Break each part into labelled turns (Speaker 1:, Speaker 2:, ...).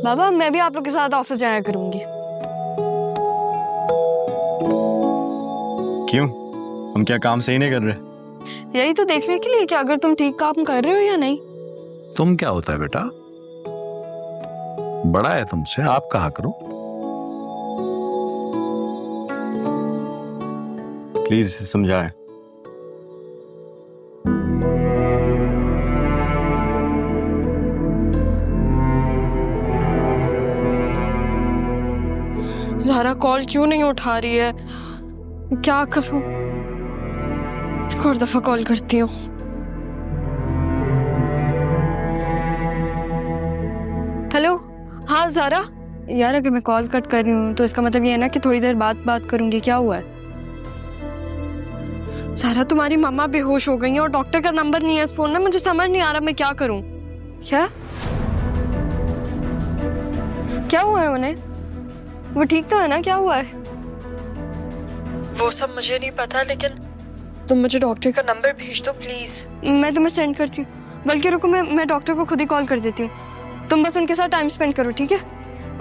Speaker 1: बाबा मैं भी आप लोग के साथ ऑफिस जाया करूंगी।
Speaker 2: क्यों? हम क्या काम सही नहीं कर रहे?
Speaker 1: यही तो देखने के लिए कि अगर तुम ठीक काम कर रहे हो या नहीं।
Speaker 3: तुम क्या होता है बेटा? बड़ा है तुमसे, आप कहा करो।
Speaker 2: प्लीज समझाएं।
Speaker 1: ज़ारा कॉल क्यों नहीं उठा रही है? क्या करूं? एक और दफा कॉल करती हूँ। हेलो, हाँ ज़ारा। यार अगर मैं कॉल कट कर रही हूँ तो इसका मतलब ये है ना कि थोड़ी देर बाद बात करूंगी। क्या हुआ है? ज़ारा तुम्हारी मम्मा बेहोश हो गई है और डॉक्टर का नंबर नहीं है इस फोन में। मुझे समझ नहीं आ रहा मैं क्या करूं। क्या हुआ है उन्हें? वो ठीक तो है ना? क्या हुआ है? वो सब मुझे नहीं पता, लेकिन तुम मुझे डॉक्टर का नंबर भेज दो प्लीज। मैं तुम्हें सेंड करती हूँ। बल्कि रुको, मैं डॉक्टर को खुद ही कॉल कर देती हूँ। तुम बस उनके साथ टाइम स्पेंड करो, ठीक है?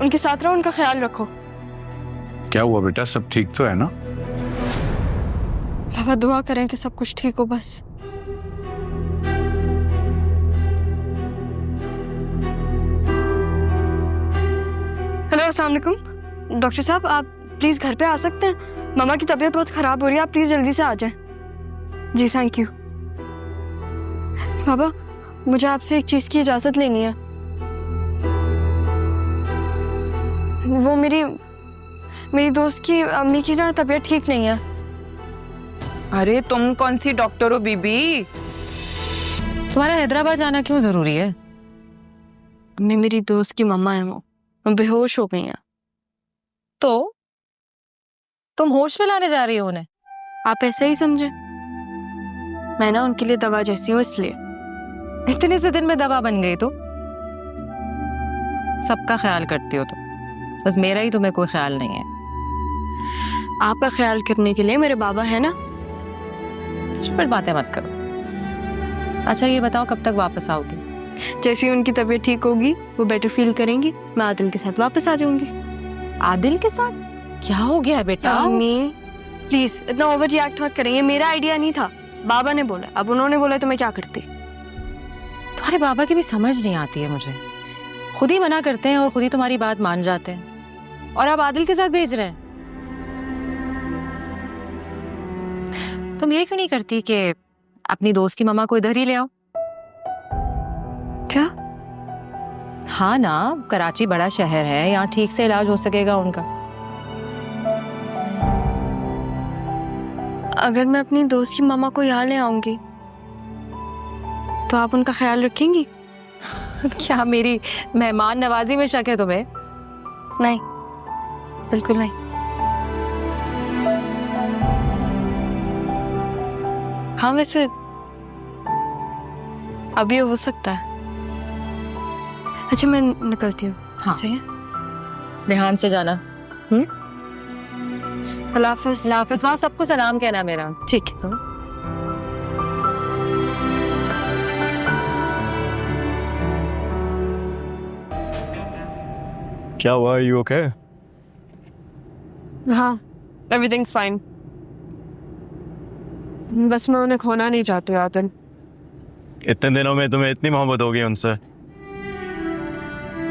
Speaker 1: उनके साथ रहो, उनका ख्याल रखो।
Speaker 3: क्या हुआ बेटा, सब ठीक तो है ना?
Speaker 1: बाबा दुआ करें कि सब कुछ ठीक हो बस। हेलो, अस्सलाम वालेकुम। डॉक्टर साहब आप प्लीज घर पे आ सकते हैं? मामा की तबीयत बहुत खराब हो रही है, आप प्लीज जल्दी से आ जाएं। जी थैंक यू। बाबा मुझे आपसे एक चीज की इजाजत लेनी है। वो मेरी दोस्त की अम्मी की ना तबीयत ठीक नहीं है।
Speaker 4: अरे तुम कौन सी डॉक्टर हो बीबी?
Speaker 5: तुम्हारा हैदराबाद जाना क्यों जरूरी है?
Speaker 1: अम्मी मेरी दोस्त की मम्मा है, वो बेहोश हो गई हैं।
Speaker 5: तो तुम होश में लाने जा रही हो उन्हें?
Speaker 1: आप ऐसे ही समझे, मैं ना उनके लिए दवा जैसी हूँ इसलिए।
Speaker 5: इतने से दिन में दवा बन गई तो? सबका ख्याल करती हो तुम, बस मेरा ही तुम्हें कोई ख्याल नहीं है।
Speaker 1: आपका ख्याल करने के लिए मेरे बाबा है ना।
Speaker 5: स्टूपिड बातें मत करो। अच्छा ये बताओ कब तक वापस आओगी?
Speaker 1: जैसे ही उनकी तबीयत ठीक होगी, वो बेटर फील करेंगी, मैं आदिल के साथ वापस आ जाऊंगी।
Speaker 5: आदिल के साथ? क्या हो गया बेटा?
Speaker 1: अम्मी प्लीज इतना ओवर रिएक्ट मत करें, ये मेरा आइडिया नहीं था, बाबा ने बोला। अब उन्होंने बोला तो मैं क्या करती।
Speaker 5: तुम्हारे बाबा की भी समझ नहीं आती है मुझे। खुद ही मना करते हैं और खुद ही तुम्हारी बात मान जाते हैं, और अब आदिल के साथ भेज रहे हैं। तुम ये क्यों नहीं करती कि अपनी दोस्त की मम्मा को इधर ही ले आओ?
Speaker 1: क्या?
Speaker 5: हाँ ना, कराची बड़ा शहर है, यहाँ ठीक से इलाज हो सकेगा उनका।
Speaker 1: अगर मैं अपनी दोस्त की मामा को यहाँ ले आऊंगी तो आप उनका ख्याल रखेंगी?
Speaker 5: क्या मेरी मेहमान नवाजी में शक है तुम्हें?
Speaker 1: नहीं, बिल्कुल नहीं। हाँ वैसे अभी हो सकता है। अच्छा मैं निकलती हूँ।
Speaker 5: हाँ।
Speaker 1: सही है।
Speaker 5: ध्यान से जाना।
Speaker 1: अल्लाह हाफिज़।
Speaker 5: अल्लाह हाफिज़। वहाँ सबको सलाम कहना मेरा।
Speaker 1: ठीक है।
Speaker 2: क्या हुआ? You okay?
Speaker 1: हाँ एवरीथिंग्स फाइन। बस मैं उन्हें खोना नहीं चाहती आदिल।
Speaker 2: इतने दिनों में तुम्हें इतनी मोहब्बत हो गई उनसे?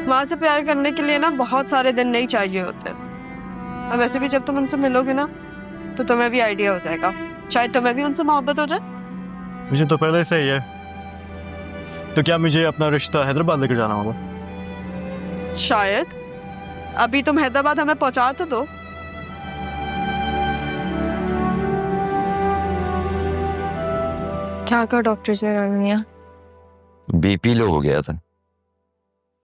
Speaker 1: माँ से प्यार करने के लिए ना बहुत सारे दिन नहीं चाहिए होते। अब वैसे भी जब तुम उनसे मिलोगे ना तो तुम्हें भी आइडिया हो जाएगा, शायद तुम्हें भी उनसे मोहब्बत हो जाए।
Speaker 2: मुझे तो पहले से ही है। तो क्या मुझे अपना रिश्ता हैदराबाद लेकर जाना होगा?
Speaker 1: शायद। अभी तुम हैदराबाद हमें पहुंचा तो दो। क्या कहा डॉक्टर्स ने रनिया?
Speaker 6: बीपी लो हो गया था,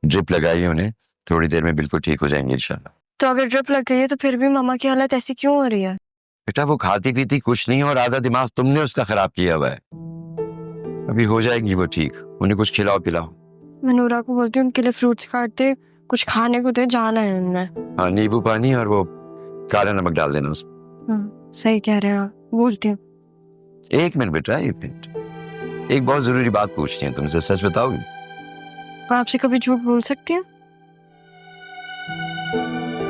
Speaker 6: ड्रिप लगाई उन्हें, थोड़ी देर में बिल्कुल ठीक हो जाएंगे इंशाल्लाह।
Speaker 1: तो अगर ड्रिप लग गई है तो फिर भी मामा की हालत ऐसी क्यों हो रही है?
Speaker 6: बेटा वो खाती पीती कुछ नहीं और आधा दिमाग तुमने उसका खराब किया हुआ है। अभी हो जाएगी वो ठीक, उन्हें कुछ खिलाओ पिलाओ।
Speaker 1: मैं नूरा को बोलती हूँ उनके लिए फ्रूट्स काट दे, कुछ खाने को दे, जाना है उन्हें।
Speaker 6: हाँ नींबू पानी और वो काला नमक डाल देना उसमें।
Speaker 1: हाँ सही कह रहे हैं आप, बोलती हूँ।
Speaker 6: एक मिनट बेटा, एक मिनट। एक बहुत जरूरी बात पूछनी है तुमसे, सच बताओगी?
Speaker 1: मैं आपसे कभी झूठ बोल सकती हूँ?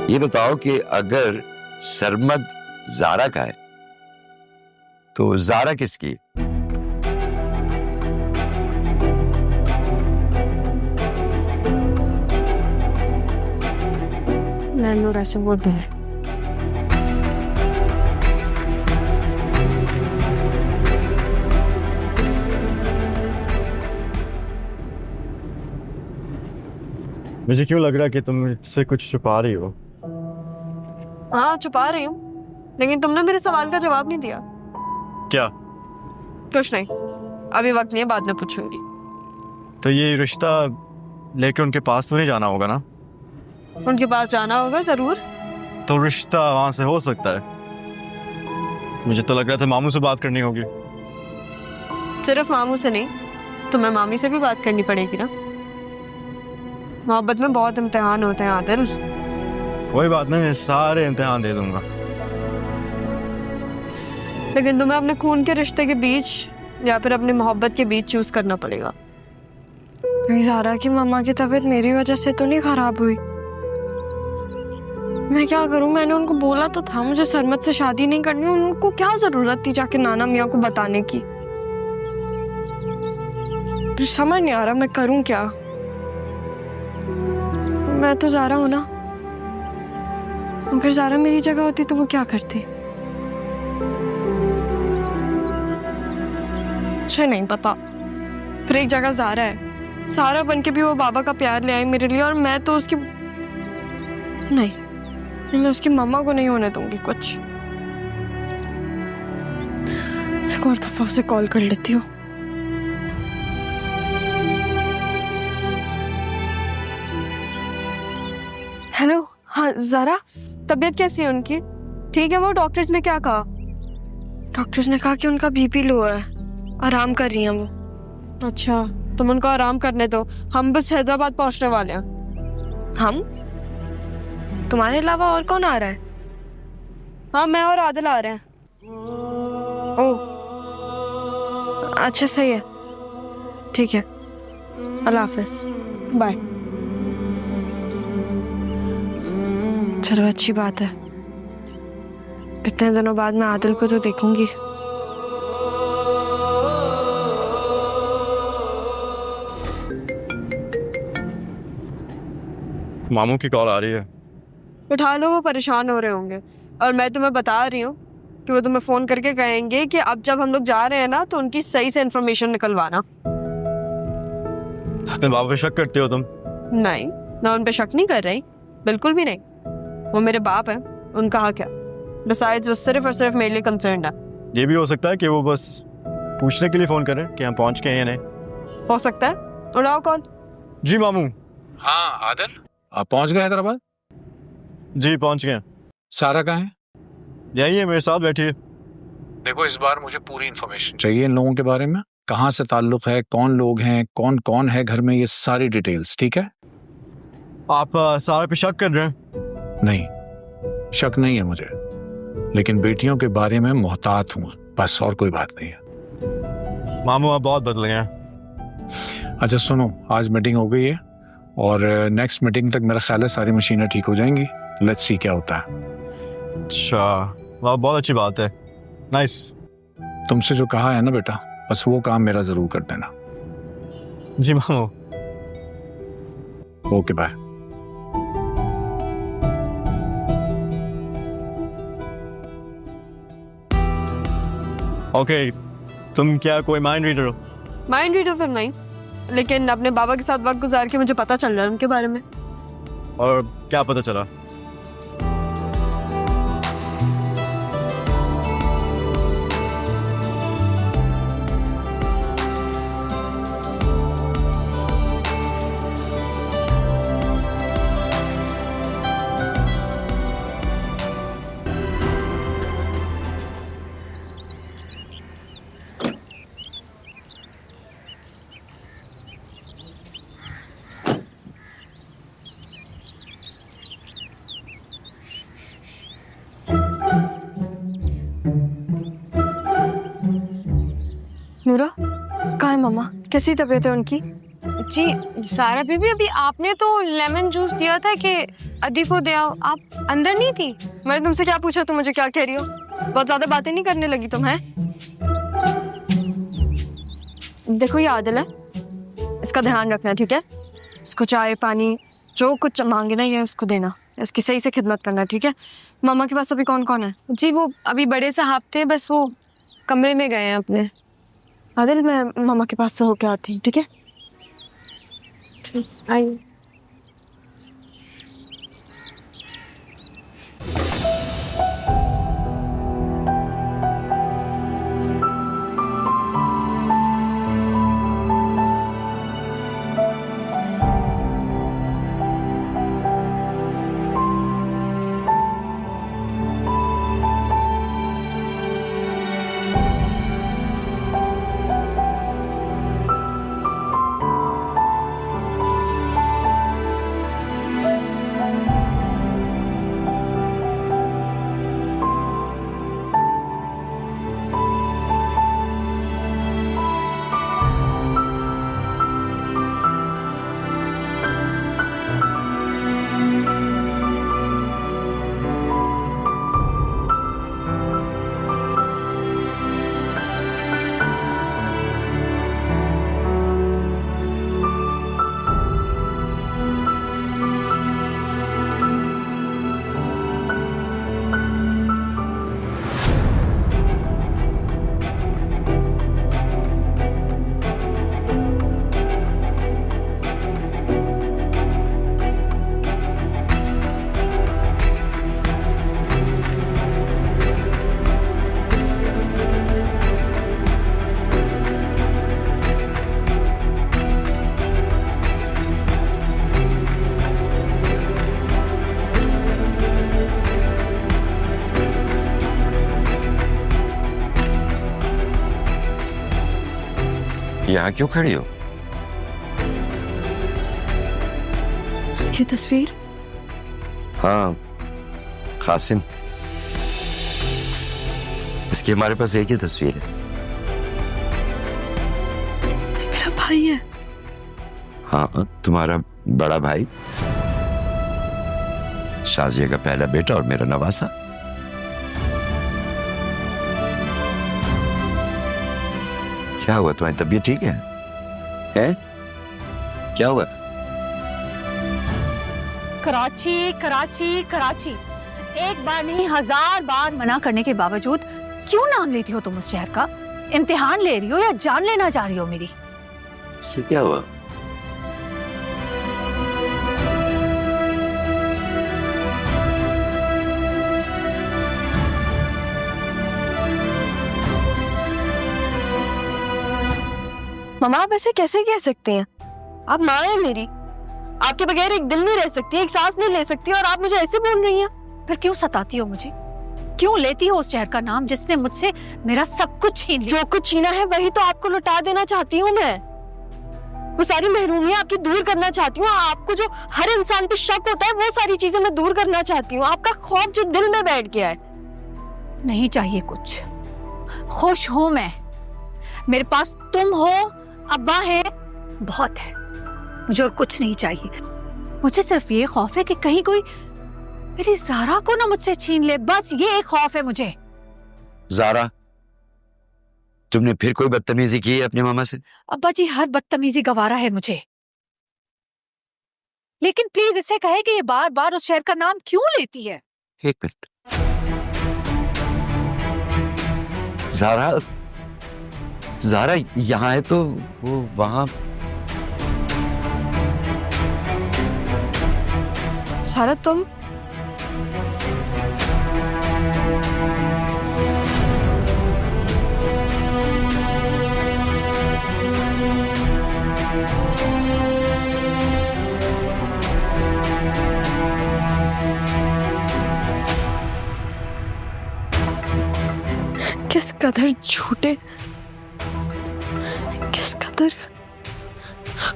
Speaker 6: ये बताओ कि अगर सरमद जारा का है तो जारा किसकी?
Speaker 1: नूर ऐसे बोल रहे हैं।
Speaker 2: मुझे क्यों लग रहा है कि तुम मुझसे कुछ छुपा रही हो?
Speaker 1: हाँ, छुपा रही हूँ, लेकिन तुमने मेरे सवाल का जवाब नहीं दिया।
Speaker 2: क्या?
Speaker 1: कुछ नहीं, अभी वक्त नहीं है, बाद में पूछूंगी।
Speaker 2: तो ये रिश्ता लेके उनके पास तो नहीं जाना होगा ना?
Speaker 1: उनके पास जाना होगा जरूर।
Speaker 2: तो रिश्ता वहां से हो सकता है। मुझे तो लग रहा था मामू से बात करनी होगी।
Speaker 1: सिर्फ मामू से नहीं, तुम्हें मामी से भी बात करनी पड़ेगी ना। मोहब्बत में बहुत इम्तिहान होते हैं आदिल।
Speaker 2: कोई बात नहीं, मैं सारे इम्तिहान दे दूंगा।
Speaker 1: लेकिन तुम्हें अपने खून के रिश्ते के बीच या फिर अपनी मोहब्बत के बीच चूज करना पड़ेगा। ज़ारा की मम्मा की तबीयत मेरी वजह से तो नहीं खराब हुई। मैं क्या करूं? मैंने उनको बोला तो था मुझे सरमद से शादी नहीं करनी। उनको क्या जरूरत थी जाके नाना मियाँ को बताने की? समझ नहीं आ रहा मैं करूं क्या। मैं तो ज़ारा हूं ना, अगर ज़ारा मेरी जगह होती तो वो क्या करती? मुझे नहीं पता। फिर एक जगह ज़ारा है, सारा बन के भी वो बाबा का प्यार ले आई मेरे लिए, और मैं तो उसकी नहीं, मैं उसकी मम्मा को नहीं होने दूंगी कुछ। एक और दफा उसे कॉल कर लेती हूँ। हेलो, हाँ ज़ारा, तबीयत कैसी है उनकी? ठीक है वो? डॉक्टर्स ने क्या कहा? डॉक्टर्स ने कहा कि उनका बीपी लो है, आराम कर रही हैं वो। अच्छा, तुम उनको आराम करने दो, हम बस हैदराबाद पहुंचने वाले हैं। हम? तुम्हारे अलावा और कौन आ रहा है? हाँ, मैं और आदिल आ रहे हैं। ओह अच्छा, सही है, ठीक है, अल्लाह हाफिज, बाय। चलो अच्छी बात है, इतने दिनों बाद मैं आदिल को तो देखूंगी।
Speaker 2: मामू की कॉल आ रही है।
Speaker 1: उठा लो, वो परेशान हो रहे होंगे। और मैं तुम्हें बता रही हूँ कि वो तुम्हें फोन करके कहेंगे कि अब जब हम लोग जा रहे हैं ना, तो उनकी सही से इन्फॉर्मेशन निकलवाना।
Speaker 2: अपने बाबा पे शक करते हो तुम?
Speaker 1: नहीं, मैं उन पे शक नहीं कर रही, बिल्कुल भी नहीं। वो मेरे बाप हैं, उनका हक है। Besides, वो सिर्फ और सिर्फ मेरे लिए कंसर्न है।
Speaker 2: ये भी हो सकता है कि वो बस पूछने के लिए फोन करें कि हम पहुंच गए या नहीं।
Speaker 1: हो सकता है, उड़ाओ कॉल।
Speaker 2: जी मामू।
Speaker 3: हाँ आदिल, आप पहुंच गए हैदराबाद?
Speaker 2: जी पहुंच गए।
Speaker 3: सारा कहाँ है?
Speaker 2: यही है, मेरे साथ बैठी है।
Speaker 3: देखो, इस बार मुझे पूरी इन्फॉर्मेशन चाहिए इन लोगों के बारे में। कहाँ से ताल्लुक है, कौन लोग हैं, कौन कौन है घर में, ये सारी डिटेल्स। ठीक है?
Speaker 2: आप सारा पे शक कर रहे हैं?
Speaker 3: नहीं, शक नहीं है मुझे, लेकिन बेटियों के बारे में मोहतात हूँ, बस, और कोई बात नहीं है।
Speaker 2: मामू आप बहुत बदल गए हैं।
Speaker 3: अच्छा सुनो, आज मीटिंग हो गई है और नेक्स्ट मीटिंग तक मेरा ख्याल है सारी मशीनें ठीक हो जाएंगी। लेट्स सी क्या होता है।
Speaker 2: अच्छा, वाह, बहुत अच्छी बात है, नाइस।
Speaker 3: तुमसे जो कहा है ना बेटा, बस वो काम मेरा जरूर कर देना।
Speaker 2: जी मामू।
Speaker 3: Okay bye.
Speaker 2: ओके, तुम क्या कोई माइंड रीडर हो?
Speaker 1: माइंड रीडर तो नहीं, लेकिन अपने बाबा के साथ वक्त गुजार के मुझे पता चल रहा है उनके बारे में।
Speaker 2: और क्या पता चला?
Speaker 1: नूरा, कहाँ है मामा? कैसी तबीयत है उनकी?
Speaker 7: जी सारा बीबी, अभी आपने तो लेमन जूस दिया था कि अदी को दे आओ, आप अंदर नहीं थी?
Speaker 1: मैंने तुमसे क्या पूछा, तुम मुझे क्या कह रही हो? बहुत ज्यादा बातें नहीं करने लगी तुम, हैं? देखो ये आदिल है, इसका ध्यान रखना, ठीक है? इसको चाय पानी जो कुछ मांगे ना ये उसको देना, इसकी सही से खिदमत करना, ठीक है? मामा के पास अभी कौन कौन है?
Speaker 7: जी वो अभी बड़े साहब थे, बस वो कमरे में गए हैं अपने।
Speaker 1: आदिल, मैं मामा के पास से होके आती हूँ, ठीक है?
Speaker 7: ठीक, आइए।
Speaker 6: यहाँ क्यों खड़ी हो?
Speaker 1: ये तस्वीर?
Speaker 6: हाँ, कासिम, इसकी हमारे पास एक ही तस्वीर है।
Speaker 1: मेरा भाई है।
Speaker 6: हाँ, तुम्हारा बड़ा भाई, शाजिया का पहला बेटा और मेरा नवासा। क्या हुआ, तुम्हारी तबीयत ठीक है? हैं? क्या हुआ?
Speaker 8: कराची कराची कराची, एक बार नहीं 1000 बार मना करने के बावजूद क्यों नाम लेती हो तुम उस शहर का? इम्तिहान ले रही हो या जान लेना चाह रही हो मेरी?
Speaker 6: इससे क्या हुआ?
Speaker 1: मामा आप ऐसे कैसे कह सकते हैं? आप माँ हैं मेरी, आपके बगैर एक दिन नहीं रह सकती, एक सांस नहीं ले सकती, और आप मुझे ऐसे बोल रही हैं?
Speaker 8: फिर क्यों सताती हो मुझे? क्यों लेती हो उस शहर का नाम जिसने मुझसे मेरा सब कुछ छीन लिया?
Speaker 1: जो कुछ छीना है वही तो आपको लौटा देना चाहती हूँ मैं। वो सारी महरूमियां आपकी दूर करना चाहती हूँ। आपको जो हर इंसान पे शक होता है वो सारी चीजें मैं दूर करना चाहती हूँ। आपका खौफ जो दिल में बैठ गया है।
Speaker 8: नहीं चाहिए कुछ, खुश हूं मैं। मेरे पास तुम हो, अब्बा है, बहुत है। मुझे और कुछ नहीं चाहिए। मुझे सिर्फ ये खौफ है कि कहीं कोई मेरी ज़ारा को ना मुझसे छीन ले, बस ये एक खौफ है मुझे।
Speaker 6: ज़ारा, तुमने फिर कोई बदतमीजी की है अपनी मामा से?
Speaker 8: अब्बा जी हर बदतमीजी गवारा है मुझे, लेकिन प्लीज इसे कहे कि ये बार बार उस शहर का नाम क्यों लेती है।
Speaker 6: एक मिनट, ज़ारा, ज़ारा यहाँ है तो वो वहां।
Speaker 1: सारा तुम? किस कदर झूठे, किस कदर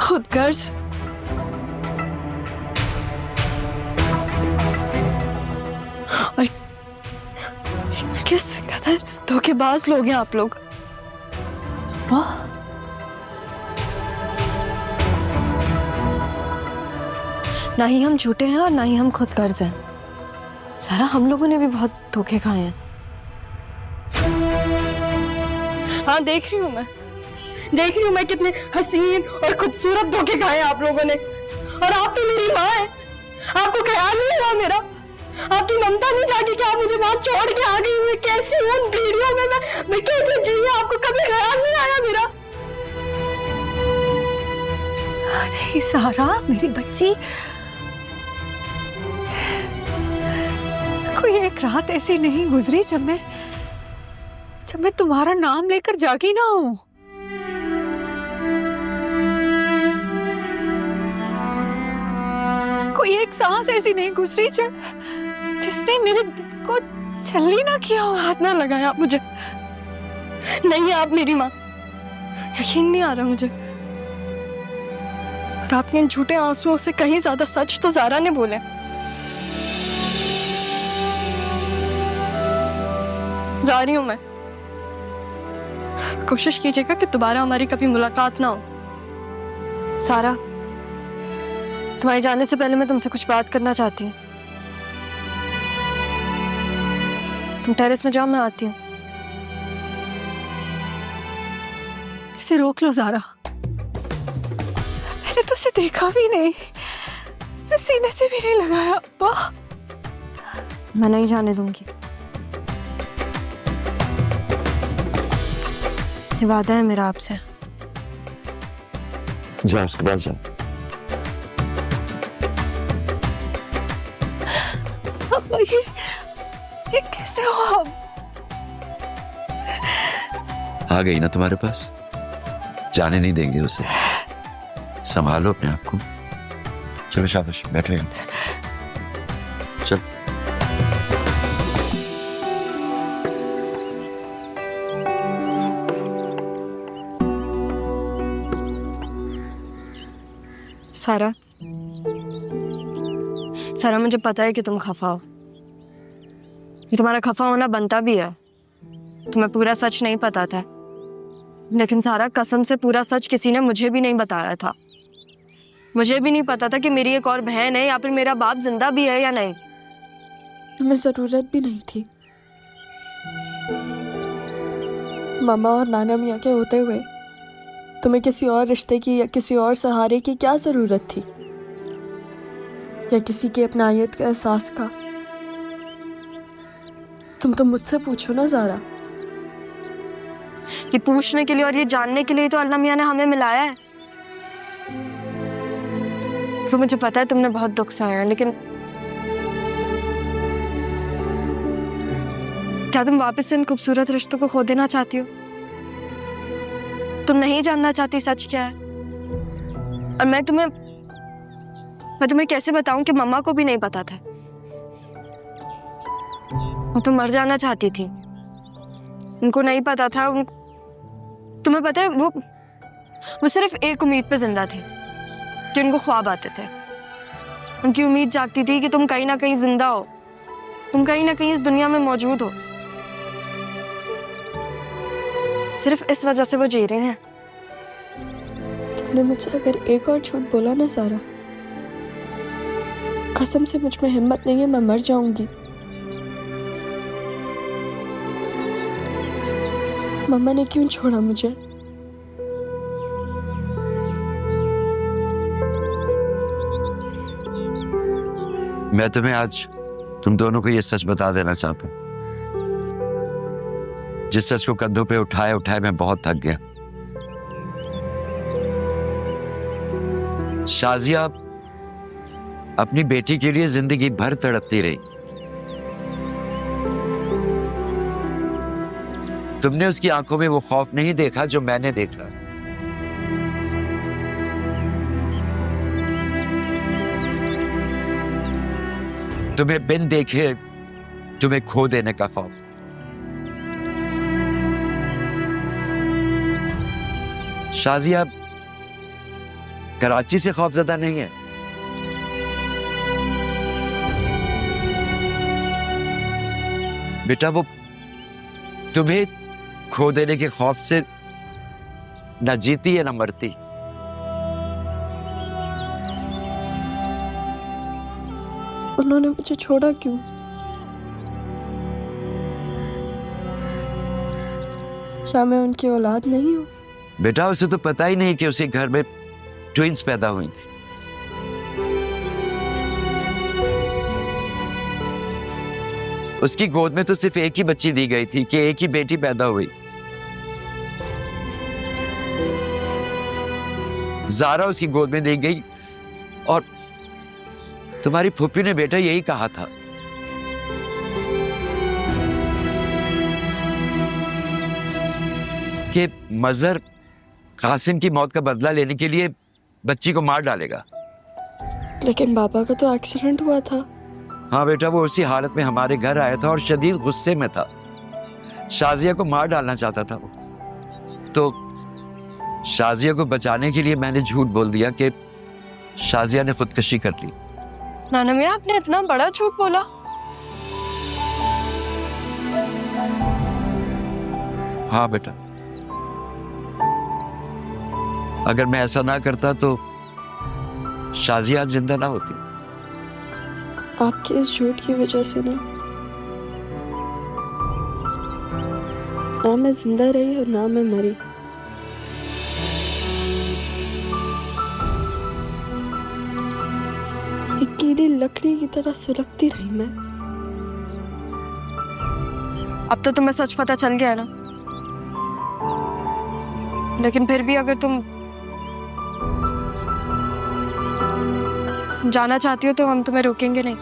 Speaker 1: खुदगर्ज, और किस कदर धोखेबाज लोग हैं आप लोग।
Speaker 8: अब्बा
Speaker 1: ना ही हम झूठे हैं और ना ही हम खुद कर्ज हैं। सारा हम लोगों ने भी बहुत धोखे खाए हैं। हाँ देख रही हूँ मैं कितने हसीन और खूबसूरत धोखे खाए आप लोगों ने। और आप तो मेरी माँ है, आपको ख्याल नहीं हुआ मेरा? आपकी ममता नहीं जागी कि आप मुझे वहां छोड़ के आ गई? मैं कैसी हूँ उन पीढ़ियों में, मैं कैसे जी? आपको कभी ख्याल नहीं आया मेरा?
Speaker 8: अरे सारा मेरी बच्ची, कोई एक रात ऐसी नहीं गुजरी जब मैं तुम्हारा नाम लेकर जागी ना हूं। कोई एक सांस ऐसी नहीं गुजरी जिसने मेरे दिल को छलनी ना किया हो।
Speaker 1: हाथ ना लगाया आप मुझे। नहीं आप मेरी माँ, यकीन नहीं आ रहा मुझे। और आपके इन झूठे आंसुओं से कहीं ज्यादा सच तो ज़ारा ने बोले। जा रही हूं मैं। कोशिश कीजिएगा कि दोबारा हमारी कभी मुलाकात ना हो। सारा, तुम्हारे जाने से पहले मैं तुमसे कुछ बात करना चाहती हूँ। तुम टेरेस में जाओ, मैं आती हूँ।
Speaker 8: इसे रोक लो ज़ारा, मैंने तो उसे देखा भी नहीं, उसे सीने से भी नहीं लगाया। अब्बा
Speaker 1: मैं नहीं जाने दूंगी। ये वादा है मेरा आपसे।
Speaker 6: जाओ उसके पास जाओ।
Speaker 8: अब्बा ये कैसे हुआ?
Speaker 6: आ गई ना तुम्हारे पास, जाने नहीं देंगे उसे। संभालो अपने आप को। चलो शाबाश, बैठो यहाँ। चल।
Speaker 1: सारा, मुझे पता है कि तुम खफा हो। ये तुम्हारा खफा होना बनता भी है। तुम्हें पूरा सच नहीं पता था, लेकिन सारा कसम से पूरा सच किसी ने मुझे भी नहीं बताया था। मुझे भी नहीं पता था कि मेरी एक और बहन है या फिर मेरा बाप जिंदा भी है या नहीं। तुम्हें जरूरत भी नहीं थी। मामा और नाना मियाँ के होते हुए तुम्हें किसी और रिश्ते की या किसी और सहारे की क्या जरूरत थी, या किसी की अपनायत का एहसास का? तुम तो मुझसे पूछो ना ज़ारा। ये पूछने के लिए और ये जानने के लिए तो अल्लाह मियाँ ने हमें मिलाया है। क्यों, मुझे पता है तुमने बहुत दुख सहा है, लेकिन क्या तुम वापस से इन खूबसूरत रिश्तों को खो देना चाहती हो? तुम नहीं जानना चाहती सच क्या है? और मैं तुम्हें कैसे बताऊं कि मम्मा को भी नहीं पता था। वो तो मर जाना चाहती थी, उनको नहीं पता था। तुम्हें पता है वो सिर्फ एक उम्मीद पे जिंदा थे कि उनको ख्वाब आते थे। उनकी उम्मीद जागती थी कि तुम कहीं ना कहीं जिंदा हो, तुम कहीं ना कहीं इस दुनिया में मौजूद हो। सिर्फ इस वजह से वो जी रहे हैं। तुमने मुझसे अगर एक और झूठ बोला ना सारा, कसम से मुझ में हिम्मत नहीं है, मैं मर जाऊंगी। मम्मा ने क्यों छोड़ा मुझे?
Speaker 6: मैं तुम्हें आज तुम दोनों को ये सच बता देना चाहता हूं, जिस सच को कंधों पे उठाए उठाए मैं बहुत थक गया। शाजिया अपनी बेटी के लिए जिंदगी भर तड़पती रही। तुमने उसकी आंखों में वो खौफ नहीं देखा जो मैंने देखा। तुम्हें बिन देखे तुम्हें खो देने का खौफ। शाजिया कराची से खौफजदा नहीं है, बेटा वो तुम्हें खो देने के खौफ से ना जीती है ना मरती।
Speaker 1: उन्होंने मुझे छोड़ा क्यों? क्या मैं उनकी औलाद नहीं हूँ?
Speaker 6: बेटा उसे तो पता ही नहीं कि उसी घर में ट्विंस पैदा हुई थी। उसकी गोद में तो सिर्फ एक ही बच्ची दी गई थी कि एक ही बेटी पैदा हुई। ज़ारा उसकी गोद में दी गई और तुम्हारी फूफी ने बेटा यही कहा था कि मजहर कासिम की मौत का बदला लेने के लिए बच्ची को मार डालेगा।
Speaker 1: लेकिन बाबा का तो एक्सीडेंट हुआ था।
Speaker 6: हाँ बेटा, वो उसी हालत में हमारे घर आया था और शदीद गुस्से में था। शाजिया को मार डालना चाहता था वो। तो शाजिया को बचाने के लिए मैंने झूठ बोल दिया कि शाजिया ने खुदकशी कर ली।
Speaker 1: नाना मियाँ, आपने इतना बड़ा झूठ बोला?
Speaker 6: हाँ बेटा, अगर मैं ऐसा ना करता तो शाजिया आज जिंदा ना होती।
Speaker 1: आपके इस झूठ की वजह से ना मैं जिंदा रही और ना मैं मरी। एक गीली लकड़ी की तरह सुलगती रही मैं। अब तो तुम्हें सच पता चल गया ना, लेकिन फिर भी अगर तुम जाना चाहती हो तो हम तुम्हें रोकेंगे नहीं।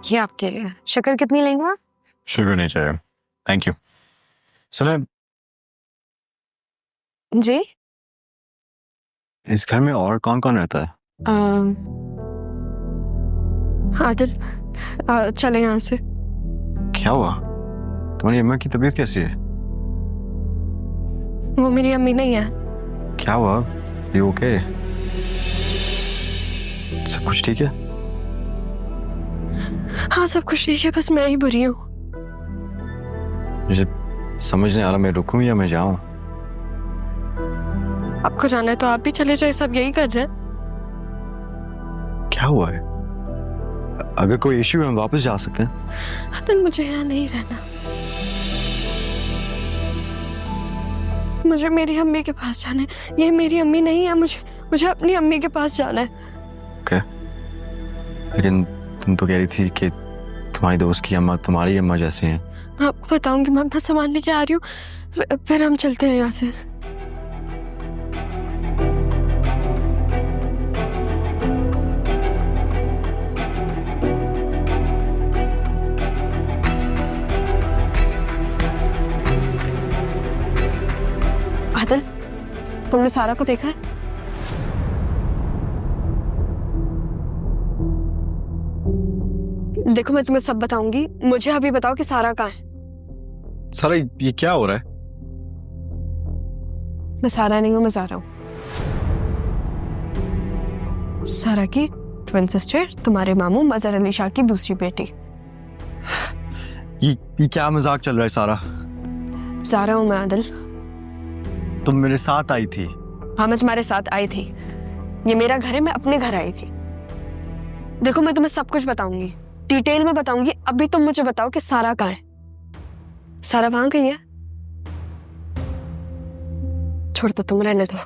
Speaker 7: ये आपके लिए। शक्कर कितनी लेंगे आप?
Speaker 2: शुगर नहीं चाहिए, थैंक यू। सुनो,
Speaker 1: जी?
Speaker 2: इस घर में और कौन कौन रहता है?
Speaker 1: आदिल, चले यहाँ से।
Speaker 2: क्या हुआ? तुम्हारी अम्मा की तबीयत कैसी है?
Speaker 1: वो मेरी अम्मी नहीं है।
Speaker 2: क्या हुआ? You okay? सब कुछ ठीक है?
Speaker 1: हाँ सब कुछ ठीक है, बस मैं ही बुरी हूँ।
Speaker 2: मुझे समझ नहीं आ रहा, मैं रुकूं या मैं जाऊं?
Speaker 1: आपको जाना है तो आप भी चले जाए, सब यही कर रहे हैं।
Speaker 2: क्या हुआ है? अगर कोई इश्यू है हम वापस जा सकते हैं।
Speaker 1: आदिल, मुझे यहाँ नहीं रहना। मुझे मेरी अम्मी के पास जाना है। ये मेरी अम्मी नहीं है, मुझे अपनी अम्मी के पास जाना है।
Speaker 2: ओके, लेकिन तुम तो कह रही थी कि तुम्हारी दोस्त की अम्मा तुम्हारी अम्मा जैसी हैं।
Speaker 1: मैं आपको बताऊंगी, मैं अपना सामान लेके आ रही हूँ, फिर हम चलते हैं यहाँ से। आदिल, तुमने सारा को देखा है? देखो मैं तुम्हें सब बताऊंगी, मुझे अभी बताओ कि सारा कहाँ है।
Speaker 2: सारा ये क्या हो रहा है?
Speaker 1: मैं सारा नहीं हूँ, मैं ज़ारा हूँ। सारा की ट्विन सिस्टर, तुम्हारे मामू मजहर अली शाह की दूसरी बेटी।
Speaker 2: ये क्या मजाक चल रहा है सारा?
Speaker 1: ज़ारा हूँ मैं आदिल।
Speaker 2: तुम मेरे साथ आई थी।
Speaker 1: हाँ मैं तुम्हारे साथ आई थी। ये मेरा घर है, मैं अपने घर आई थी। देखो मैं तुम्हें सब कुछ बताऊंगी, डिटेल में बताऊंगी। अभी तुम मुझे बताओ कि सारा कहाँ है? सारा वहां गई है? छोड़ दो, तुम रहने दो।